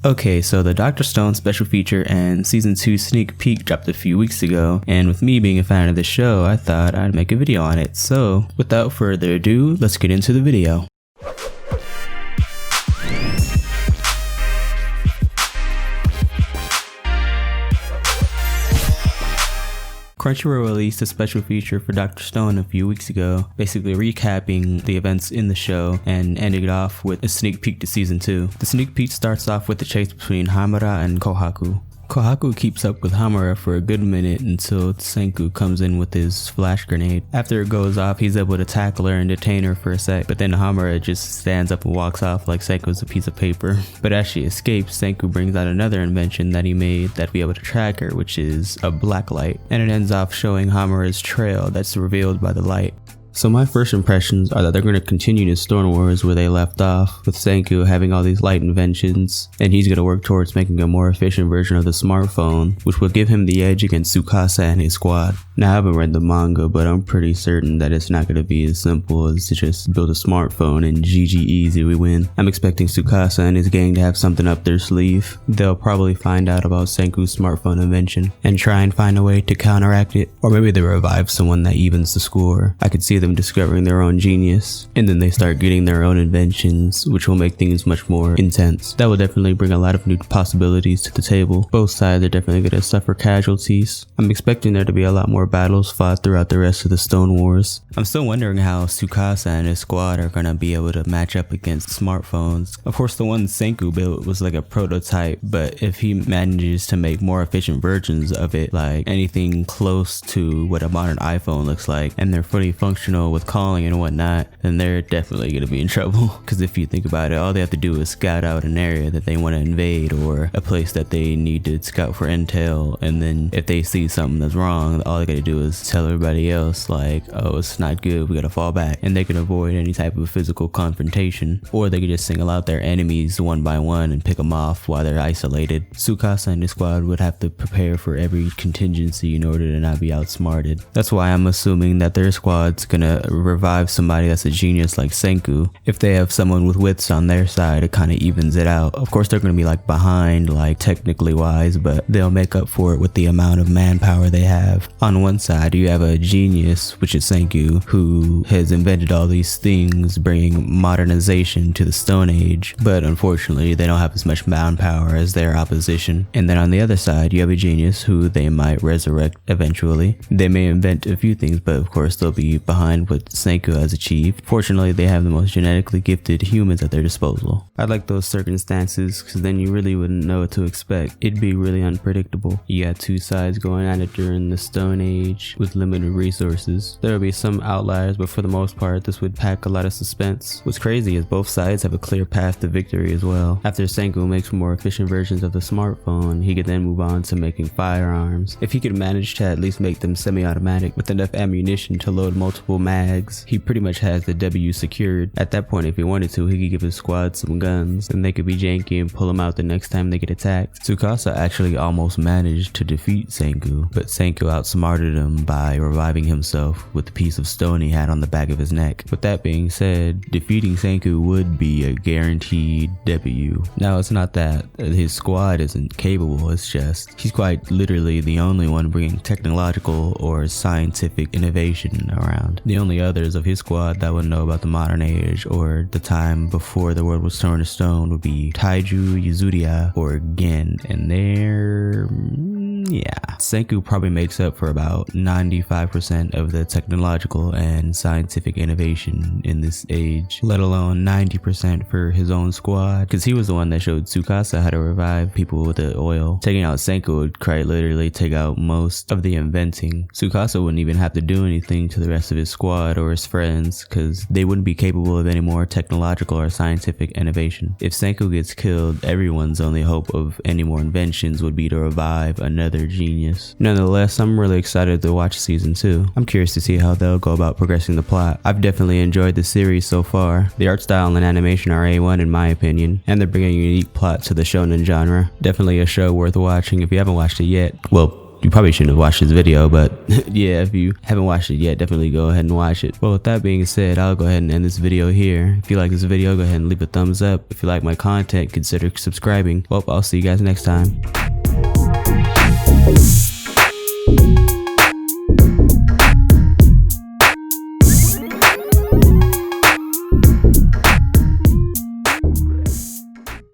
Okay, so the Dr. Stone special feature and season 2 sneak peek dropped a few weeks ago, and with me being a fan of the show, I thought I'd make a video on it. So, without further ado, let's get into the video. Crunchyroll released a special feature for Dr. Stone a few weeks ago, basically recapping the events in the show and ending it off with a sneak peek to season 2. The sneak peek starts off with the chase between Hamura and Kohaku. Kohaku keeps up with Hamura for a good minute until Senku comes in with his flash grenade. After it goes off, he's able to tackle her and detain her for a sec, but then Hamura just stands up and walks off like Senku's a piece of paper. But as she escapes, Senku brings out another invention that he made that'd be able to track her, which is a black light, and it ends off showing Hamura's trail that's revealed by the light. So my first impressions are that they're going to continue the Stone Wars where they left off, with Senku having all these light inventions, and he's going to work towards making a more efficient version of the smartphone, which will give him the edge against Tsukasa and his squad. Now I haven't read the manga, but I'm pretty certain that it's not going to be as simple as to just build a smartphone and GG easy we win. I'm expecting Tsukasa and his gang to have something up their sleeve. They'll probably find out about Senku's smartphone invention and try and find a way to counteract it, or maybe they revive someone that evens the score. I could see them discovering their own genius, and then they start getting their own inventions, which will make things much more intense. That will definitely bring a lot of new possibilities to the table. Both sides are definitely going to suffer casualties. I'm expecting there to be a lot more battles fought throughout the rest of the Stone Wars. I'm still wondering how Tsukasa and his squad are going to be able to match up against smartphones. Of course, the one Senku built was like a prototype, but if he manages to make more efficient versions of it, like anything close to what a modern iPhone looks like, and they're fully functional with calling and whatnot, then they're definitely going to be in trouble. Because if you think about it, all they have to do is scout out an area that they want to invade or a place that they need to scout for intel, and then if they see something that's wrong, all they got to do is tell everybody else like, oh, it's not good, we got to fall back, and they can avoid any type of physical confrontation. Or they could just single out their enemies one by one and pick them off while they're isolated. Tsukasa and his squad would have to prepare for every contingency in order to not be outsmarted. That's why I'm assuming that their squad's gonna revive somebody that's a genius like Senku. If they have someone with wits on their side, it kind of evens it out. Of course, they're gonna be like behind, like technically wise, but they'll make up for it with the amount of manpower they have. On one side, you have a genius, which is Senku, who has invented all these things, bringing modernization to the Stone Age, but unfortunately, they don't have as much manpower as their opposition. And then on the other side, you have a genius who they might resurrect eventually. They may invent a few things, but of course, they'll be behind what Senku has achieved. Fortunately, they have the most genetically gifted humans at their disposal. I like those circumstances because then you really wouldn't know what to expect. It'd be really unpredictable. You got two sides going at it during the Stone Age with limited resources. There will be some outliers, but for the most part, this would pack a lot of suspense. What's crazy is both sides have a clear path to victory as well. After Senku makes more efficient versions of the smartphone, he could then move on to making firearms. If he could manage to at least make them semi-automatic with enough ammunition to load multiple mags, he pretty much has the W secured. At that point, if he wanted to, he could give his squad some guns and they could be janky and pull him out the next time they get attacked. Tsukasa actually almost managed to defeat Senku, but Senku outsmarted him by reviving himself with the piece of stone he had on the back of his neck. With that being said, defeating Senku would be a guaranteed W. Now, it's not that his squad isn't capable, it's just he's quite literally the only one bringing technological or scientific innovation around. The only others of his squad that would know about the modern age or the time before the world was turned to stone would be Taiju, Yuzuriya, or Gen, and they're Senku probably makes up for about 95% of the technological and scientific innovation in this age, let alone 90% for his own squad, because he was the one that showed Tsukasa how to revive people with the oil. Taking out Senku would quite literally take out most of the inventing. Tsukasa wouldn't even have to do anything to the rest of his squad or his friends, because they wouldn't be capable of any more technological or scientific innovation. If Senku gets killed, everyone's only hope of any more inventions would be to revive another genius. Nonetheless, I'm really excited to watch season 2. I'm curious to see how they'll go about progressing the plot. I've definitely enjoyed the series so far. The art style and animation are A1 in my opinion, and they're bringing a unique plot to the shonen genre. Definitely a show worth watching if you haven't watched it yet. Well, you probably shouldn't have watched this video, but yeah, if you haven't watched it yet, definitely go ahead and watch it. Well, with that being said, I'll go ahead and end this video here. If you like this video, go ahead and leave a thumbs up. If you like my content, consider subscribing. Well, I'll see you guys next time.